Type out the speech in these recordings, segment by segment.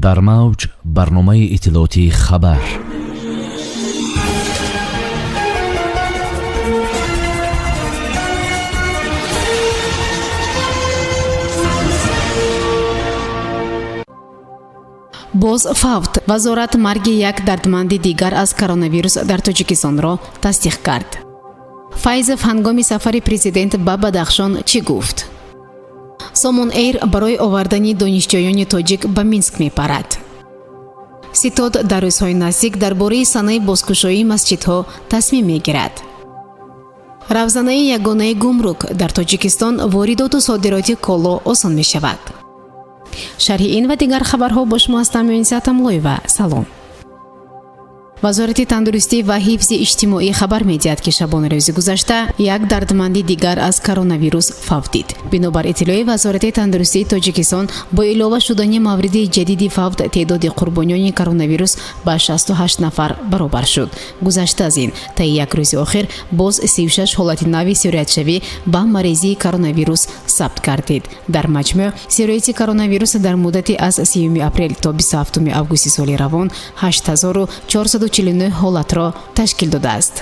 дар мавҷ барномаи иттилоотии хабар. боз фавт вазорат марги як дардманди дигар аз коронавирус дар Тоҷикистонро тасдиқ кард. Файзов ҳангоми сафари президент ба Бадахшон чӣ гуфт? Somon Air барои овардани донишҷӯёни тоҷик ба Минск мепарад. Ситод дар рӯзҳои наздик дар бораи санаи бозкушоии масҷидҳо тасмим мегирад. равзанаи ягонаи гумрук дар Тоҷикистон воридоту содироти коло осон мешавад. шарҳи ин ва дигар хабарҳо бо шумо ҳастам. Юниса Атамлоева. Салом. вазорати тандурустӣ ва ҳифзи иҷтимоӣ хабар медиҳад ки шабонаи рӯзи гузашта як дардманди дигар аз коронавирус фавт дид. бинобар иттилои вазорати тандурустии Тоҷикистон бо илова шудани мавриди ҷадиди фавт теъдоди қурбониёни коронавирус ба 68 нафар баробар шуд. гузашта аз ин таи як рӯзи охир боз 36 ҳолати нави сироятшавӣ ба марезии коронавирус сабт гардид. дар маҷмӯъ сирояти коронавирус дар муддати аз 30 апрел то 27 августи соли равон 8449 ҳолатро ташкил додааст.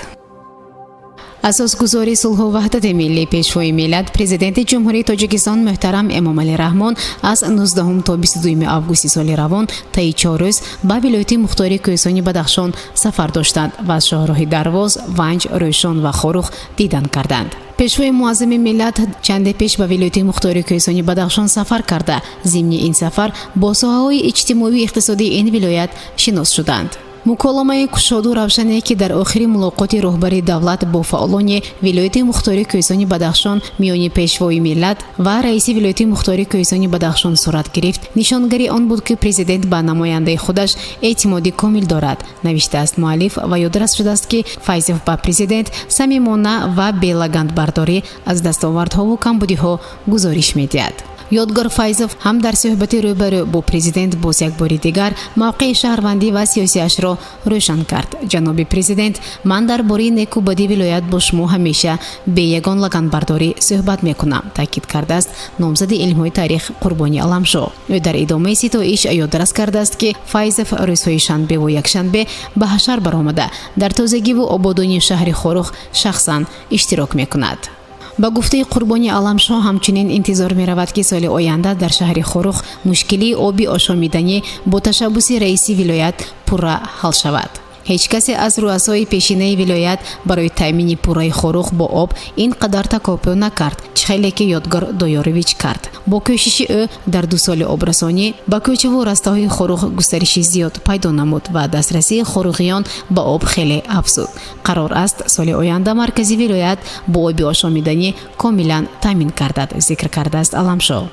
асосгузори сулҳу ваҳдати миллӣ пешвои миллат президенти ҷумҳурии Тоҷикистон муҳтарам Эмомалӣ Раҳмон аз 19 то 22 августи соли равон таи 4 рӯз ба вилояти мухтории Кӯҳистони Бадахшон сафар доштанд ва аз шоҳроҳи Дарвоз, Ванҷ, Рӯшон ва Хорух дидан карданд. пешвои муаззами миллат чанде пеш ба вилояти мухтории Кӯҳистони Бадахшон сафар карда, зимни ин сафар бо соҳаҳои иҷтимоиву иқтисодии ин вилоят шинос шуданд. муколамаи кушоду равшане ки дар охири мулоқоти роҳбари давлат бо фаъолони вилояти мухтории Кӯҳистони Бадахшон миёни пешвои миллат ва раиси вилояти мухтории Кӯҳистони Бадахшон сурат гирифт, нишонгари он буд ки президент ба намояндаи худаш эътимоди комил дорад, навиштааст муаллиф ва ёдрас шудааст ки Файзов ба президент самимона ва белагандбардорӣ аз дастовардҳову камбудиҳо гузориш медиҳад. ёдгор Файзов ҳам дар суҳбати рӯбарӯ бо президент боз як бори дигар мавқеи шаҳрвандӣ ва сиёсиашро рӯшан кард. ҷаноби президент, ман дар бораи некубадии вилоят бо шумо ҳамеша бе ягон лаганбардорӣ суҳбат мекунам, таъкид кардааст номзади илмҳои таърих Қурбони Аламшо. ӯ дар идомаи ситоиш ёдрас кардааст ки Файзов рӯзҳои шанбеву якшанбе ба ҳашар баромада дар тозагиву ободонии шаҳри Хорух шахсан иштирок мекунад. ба гуфтаи Қурбони Аламшо ҳамчунин интизор меравад ки соли оянда дар шаҳри Хорух мушкилии оби ошомиданӣ бо ташаббуси раиси вилоят пурра ҳал шавад. ҳеҷ касе аз рӯасои пешинаи вилоят барои таъмини пурраи Хорух бо об ин қадар такопӯ накард, чӣ хеле ки ёдгор Доёрович кард. бо кӯшиши ӯ дар 2 соли обрасонӣ ба кӯчаву растаҳои Хорух густариши зиёд пайдо намуд ва дастрасии хорухиён ба об хеле афзуд. қарор аст соли оянда маркази вилоят бо оби ошомиданӣ комилан таъмин гардад, зикр кардааст Аламшо.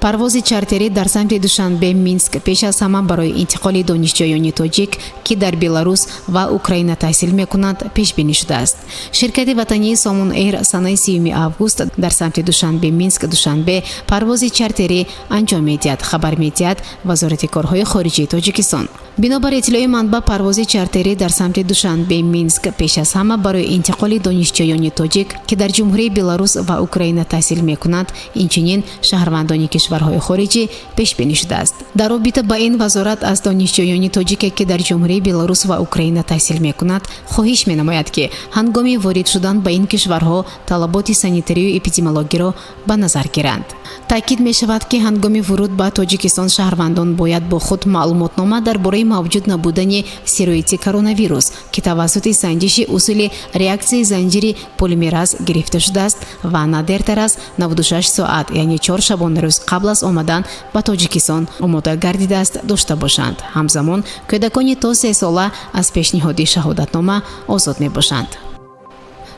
парвози чартерӣ дар самти Душанбе Минск пеш аз ҳама барои интиқоли донишҷӯёни тоҷик ки дар Беларус ва Украина таҳсил мекунанд пешбинӣ шудааст. ширкати ватании Somon Air санаи 30 август дар самти Душанбе Минск Душанбе парвози чартерӣ анҷом медиҳад, хабар медиҳад вазорати корҳои хориҷии Тоҷикистон. бинобар иттилои манбаъ парвози чартерӣ дар самти Душанбе Минск пеш аз ҳама барои интиқоли донишҷӯёни тоҷик ки дар ҷумҳурии Беларус ва Украина таҳсил мекунанд, инчунин шаҳрвандони кишварҳои хориҷӣ пешбинӣ шудааст. дар робита ба ин вазорат аз донишҷӯёни тоҷике ки дар ҷумҳурии Беларус ва Украина таҳсил мекунад хоҳиш менамояд ки ҳангоми ворид шудан ба ин кишварҳо талаботи санитарию эпидемиологиро ба назар гиранд. таъкид мешавад ки ҳангоми вуруд ба Тоҷикистон шаҳрвандон бояд бо худ маълумотнома дар бораи мавҷуд набудани сирояти коронавирус ки тавассути санҷиши усули реаксияи занҷири полимераз гирифта шудааст ва на дертар аз 96 соат, яъне 4 шабонарӯз қабл аз омадан ба Тоҷикистон омода гардидааст дошта бошанд. ҳамзамон кӯдакони то 3 сола аз пешниҳоди шаҳодатнома озод мебошанд.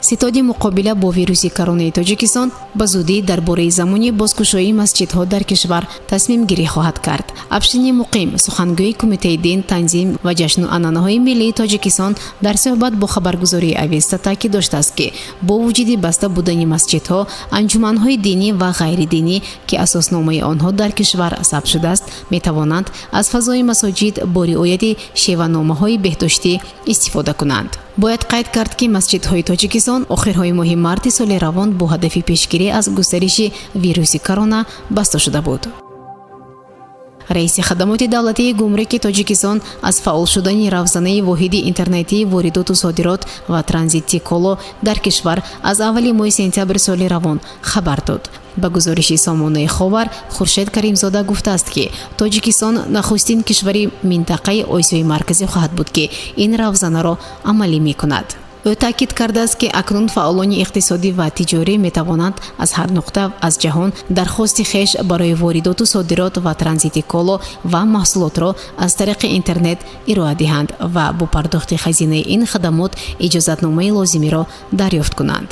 ситоди муқобила бо вируси коронаи Тоҷикистон ба зудӣ дар бораи замони бозкушоии масҷидҳо дар кишвар тасмимгирӣ хоҳад кард. Афшини Муқим, сухангӯи Кумитаи дин, танзим ва ҷашну анъанаҳои миллии Тоҷикистон дар суҳбат бо хабаргузории Авеста таъкид доштааст ки бо вуҷуди баста будани масҷидҳо, анҷуманҳои динӣ ва ғайридинӣ ки асосномаи онҳо дар кишвар сабт шудааст, метавонанд аз фазои масоҷид бо риояти шеваномаҳои беҳдоштӣ истифода кунанд. бояд қайд кард ки масҷидҳои Тоҷикистон охирҳои моҳи марти соли равон бо ҳадафи пешгирӣ аз густариши вируси корона баста шуда буд. раиси хадамоти давлатии гумруки Тоҷикистон аз фаъол шудани равзанаи воҳиди интернетии воридоту содирот ва транзити коло дар кишвар аз аввали моҳи сентябри соли равон хабар дод. ба гузориши сомонаи Ховар, Хуршед Каримзода гуфтааст ки Тоҷикистон нахустин кишвари минтақаи Осиёи марказӣ хоҳад буд ки ин равзанаро амалӣ мекунад. ӯ таъкид кардааст ки акнун фаъолони иқтисодӣ ва тиҷорӣ метавонанд аз ҳар нуқта аз ҷаҳон дархости хеш барои воридоту содирот ва транзити коло ва маҳсулотро аз тариқи интернет ироа диҳанд ва бо пардохти хазинаи ин хадамот иҷозатномаи лозимиро дарёфт кунанд.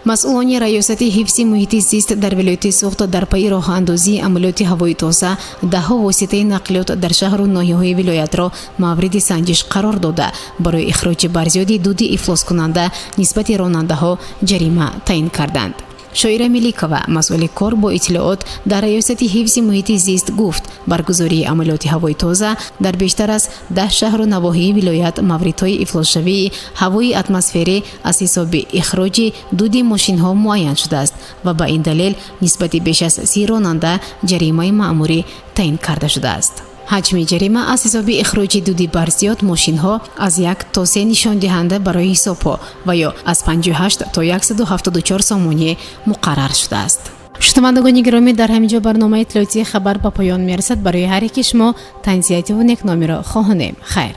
масъулони раёсати ҳифзи муҳити зист дар вилояти Суғд дар пайи роҳандозии амалиёти ҳавои тоза даҳҳо воситаи нақлиёт дар шаҳру ноҳияҳои вилоятро мавриди санҷиш қарор дода барои ихроҷи барзиёди дуди ифлоскунанда нисбати ронандаҳо ҷарима таъин карданд. Шоира Миликова, масъули кор бо иттилоот дар раёсати ҳифзи муҳити зист гуфт, баргузории амалиёти ҳавои тоза дар бештар аз 10 шаҳру навоҳии вилоят мавридҳои ифлосшавии ҳавои атмосферӣ аз ҳисоби ихроҷи дуди мошинҳо муайян шудааст ва ба ин далел нисбати беш аз 30 ронанда ҷаримаи маъмурӣ таъин карда шудааст. ҳаҷми ҷарима аз ҳисоби ихроҷи дуди барзиёд мошинҳо аз 1 то 3 нишондиҳанда барои ҳисобҳо ва ё аз 58 то 174 сомоние муқаррар шудааст. шунавандагони гиромӣ, дар ҳамин ҷо барномаи иттилоотии хабар ба поён мерасад. барои ҳар яки шумо танзиятиву некномиро хоҳонем. хайр.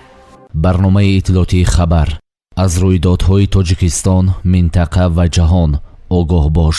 барномаи иттилоотии хабар аз рӯйдодҳои Тоҷикистон, минтақа ва ҷаҳон огоҳ бош.